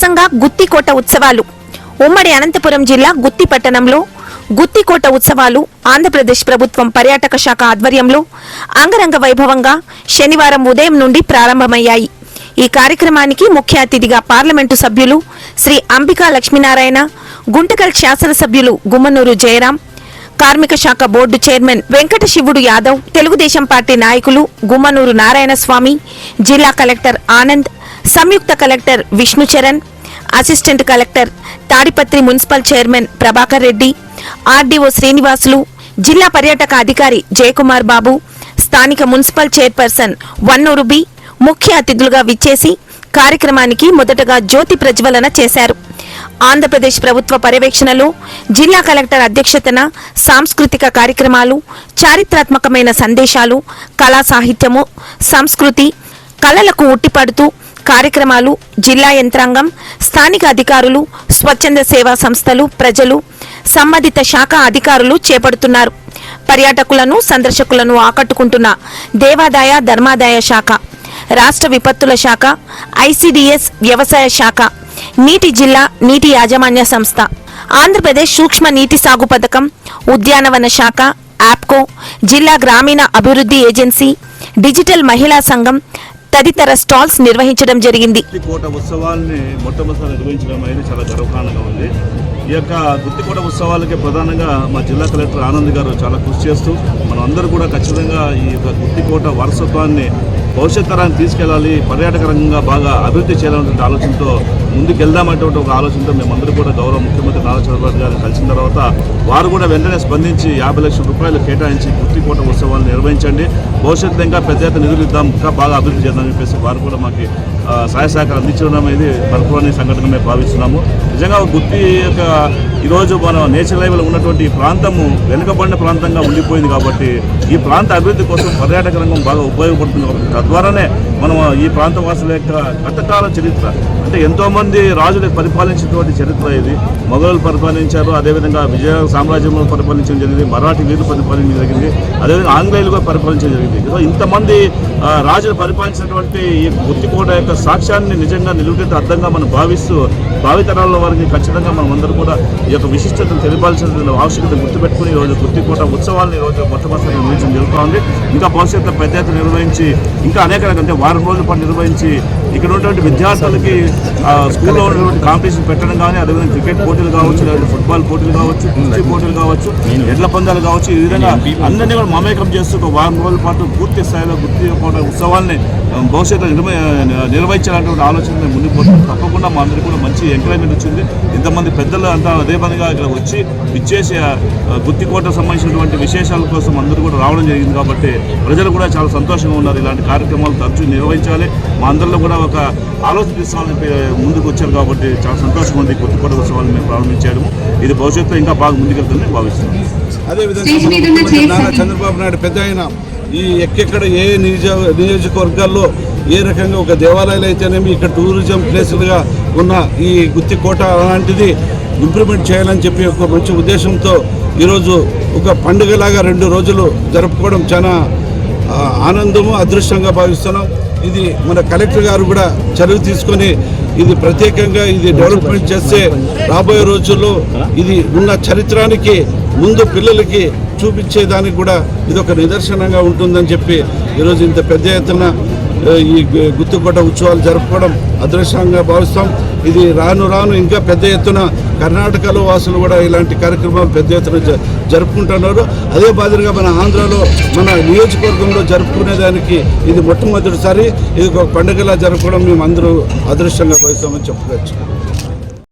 వరుసంగా గుత్తికోట ఉత్సవాలు. ఉమ్మడి అనంతపురం జిల్లా గుత్తి పట్టణంలో గుత్తికోట ఉత్సవాలు ఆంధ్రప్రదేశ్ ప్రభుత్వం పర్యాటక శాఖ ఆధ్వర్యంలో అంగరంగ వైభవంగా శనివారం ఉదయం నుండి ప్రారంభమయ్యాయి. ఈ కార్యక్రమానికి ముఖ్య అతిథిగా పార్లమెంటు సభ్యులు శ్రీ అంబికా లక్ష్మీనారాయణ, గుంటకల్ శాసనసభ్యులు గుమ్మనూరు జయరాం, కార్మిక శాఖ బోర్డు చైర్మన్ వెంకట శివుడు యాదవ్, తెలుగుదేశం పార్టీ నాయకులు గుమ్మనూరు నారాయణ స్వామి, జిల్లా కలెక్టర్ ఆనంద్, సంయుక్త collector Vishnucharan, assistant collector Tadipatri municipal chairman Prabhakar Reddy, RDO Srinivasulu, జిల్లా పర్యాటక అధికారి జయకుమార్ బాబు, స్థానిక మున్సిపల్ చైర్పర్సన్ వన్నూరు బి ముఖ్య అతిథులుగా విచ్చేసి కార్యక్రమానికి మొదటగా జ్యోతి ప్రజ్వలన చేశారు. ఆంధ్రప్రదేశ్ ప్రభుత్వ పర్యవేక్షణలో జిల్లా కలెక్టర్ అధ్యక్షతన సాంస్కృతిక కార్యక్రమాలు, చారిత్రాత్మకమైన సందేశాలు, కళా సాహిత్యము, సంస్కృతి, కళలకు ఉట్టిపడుతూ కార్యక్రమాలు జిల్లా యంత్రాంగం, స్థానిక అధికారులు, స్వచ్ఛంద సేవా సంస్థలు, ప్రజలు, సంబంధిత శాఖ అధికారులు చేపడుతున్నారు. పర్యాటకులను, సందర్శకులను ఆకట్టుకుంటున్న దేవాదాయ ధర్మాదాయ శాఖ, రాష్ట్ర విపత్తుల శాఖ, ఐసిడిఎస్ వ్యవసాయ శాఖ, నీటి జిల్లా నీటి యాజమాన్య సంస్థ, ఆంధ్రప్రదేశ్ సూక్ష్మ నీటి సాగు పథకం, ఉద్యానవన శాఖ, ఆప్కో, జిల్లా గ్రామీణ అభివృద్ధి ఏజెన్సీ, డిజిటల్ మహిళా సంఘం తదితర స్టాల్స్ నిర్వహించడం జరిగింది. గుత్తికోట ఉత్సవాల్ని మొట్టమొదటిసారి నిర్వహించడం అనేది చాలా గర్వకారణంగా ఉంది. ఈ యొక్క గుత్తికోట ఉత్సవాలకి ప్రధానంగా మా జిల్లా కలెక్టర్ ఆనంద్ గారు చాలా కృషి చేస్తూ మనం అందరూ కూడా ఖచ్చితంగా ఈ యొక్క గుత్తికోట వారసత్వాన్ని భవిష్యత్ తరాన్ని తీసుకెళ్లాలి, పర్యాటక రంగంగా బాగా అభివృద్ధి చేయాలనే ఆలోచనతో ముందుకెళ్దామనేటువంటి ఒక ఆలోచనతో మేమందరూ కూడా గౌరవ ముఖ్యమంత్రి నారా చంద్రబాబు గారిని కలిసిన తర్వాత వారు కూడా వెంటనే స్పందించి 50 లక్షల రూపాయలు కేటాయించి గుత్తికోట ఉత్సవాలను నిర్వహించండి, భవిష్యత్తులో ఇంకా పెద్ద ఎత్తున నిధులు ఇద్దాం, ఇంకా బాగా అభివృద్ధి చేద్దామని చెప్పేసి వారు కూడా మాకు సహాయ సహకారం అందించడం అనేది మరపురాని సంఘటన మేము భావిస్తున్నాము. నిజంగా గుత్తి యొక్క ఈరోజు మనం నేషనల్ లెవెల్ ఉన్నటువంటి ఈ ప్రాంతము వెనుకబడిన ప్రాంతంగా ఉండిపోయింది కాబట్టి ఈ ప్రాంత అభివృద్ధి కోసం పర్యాటక రంగం బాగా ఉపయోగపడుతుంది కాబట్టి తద్వారానే మనం ఈ ప్రాంత వాసుల యొక్క గతకాల చరిత్ర అంటే ఎంతోమంది రాజులు పరిపాలించినటువంటి చరిత్ర ఇది. మొఘలులు పరిపాలించారు, అదేవిధంగా విజయ సామ్రాజ్యంలో పరిపాలించడం జరిగింది, మరాఠీ వీరులు పరిపాలించడం జరిగింది, అదేవిధంగా ఆంగ్లేయులు కూడా పరిపాలించడం జరిగింది. ఇంతమంది రాజులు పరిపాలించినటువంటి ఈ గుత్తికోట యొక్క సాక్ష్యాన్ని నిజంగా నిలువెత్తు అర్థంగా మనం భావిస్తూ భావితరాల వారికి ఖచ్చితంగా మనం అందరూ కూడా ఈ యొక్క విశిష్టతను తెలిపాల్సిన ఆవశ్యకత గుర్తుపెట్టుకుని ఈరోజు గుత్తికోట ఉత్సవాలను ఈరోజు మొట్టమొదటి నిర్వహించడం జరుగుతోంది. ఇంకా భవిష్యత్తులో పెద్ద ఎత్తున నిర్వహించి ఇంకా అనేక రకాల వారం రోజుల పాటు నిర్వహించి ఇక్కడ ఉన్నటువంటి విద్యార్థులకి స్కూల్లో ఉన్నటువంటి కాంపిటీషన్ పెట్టడం కానీ, అదేవిధంగా క్రికెట్ పోటీలు కావచ్చు, లేదా ఫుట్బాల్ పోటీలు కావచ్చు, కుస్తీ పోటీలు కావచ్చు, ఎడ్ల పందాలు కావచ్చు, ఈ విధంగా అందరినీ కూడా మమేకం చేస్తూ ఒక వారం రోజుల పాటు పూర్తి స్థాయిలో గుత్తికోట ఉత్సవాల్ని భవిష్యత్తులో నిర్వహించాలనేటువంటి ఆలోచన మేము ముందుకు పోతున్నాం. తప్పకుండా మా అందరికీ కూడా మంచి ఎంకరేజ్మెంట్ వచ్చింది. ఇంతమంది పెద్దలు అంతా అదే పనిగా ఇక్కడ వచ్చి ఇచ్చేసి గుత్తికోట సంబంధించినటువంటి విశేషాల కోసం అందరూ కూడా రావడం జరిగింది కాబట్టి ప్రజలు కూడా చాలా సంతోషంగా ఉన్నారు. ఇలాంటి కార్యక్రమాలు తరచూ నిర్వహించాలి, మా అందరిలో కూడా ఒక ఆలోచన తీసుకోవాలని ముందుకు వచ్చారు కాబట్టి చాలా సంతోషంగా ఉంది. గుత్తికోట ఉత్సవాలను మేము ప్రారంభించాము. ఇది భవిష్యత్తులో ఇంకా బాగా ముందుకెళ్తుందని భావిస్తున్నాం. అదేవిధంగా నారా చంద్రబాబు నాయుడు పెద్ద అయిన ఈ ఎక్కడెక్కడ ఏ నియోజకవర్గాల్లో ఏ రకంగా ఒక దేవాలయాలు అయితేనేమి ఇక్కడ టూరిజం ప్లేసులుగా ఉన్న ఈ గుత్తికోట అలాంటిది ఇంప్రూవ్మెంట్ చేయాలని చెప్పి ఒక మంచి ఉద్దేశంతో ఈరోజు ఒక పండుగలాగా 2 రోజులు జరుపుకోవడం చాలా ఆనందము, అదృష్టంగా భావిస్తున్నాం. ఇది మన కలెక్టర్ గారు కూడా చర్య తీసుకొని ఇది ప్రత్యేకంగా ఇది డెవలప్మెంట్ చేస్తే రాబోయే రోజుల్లో ఇది ఉన్న చరిత్రానికి ముందు పిల్లలకి చూపించేదానికి కూడా ఇది ఒక నిదర్శనంగా ఉంటుందని చెప్పి ఈరోజు ఇంత పెద్ద ఎత్తున ఈ గుత్తికోట ఉత్సవాలు జరుపుకోవడం అదృష్టంగా భావిస్తాం. ఇది రాను రాను ఇంకా పెద్ద ఎత్తున కర్ణాటకలో వాసులు కూడా ఇలాంటి కార్యక్రమాలు పెద్ద ఎత్తున జరుపుకుంటున్నారు. అదే మాదిరిగా మన ఆంధ్రాలో మన నియోజకవర్గంలో జరుపుకునేదానికి ఇది మొట్టమొదటిసారి ఇది ఒక పండుగలా జరుపుకోవడం మేము అందరూ అదృష్టంగా భావిస్తామని చెప్పుకోవచ్చు.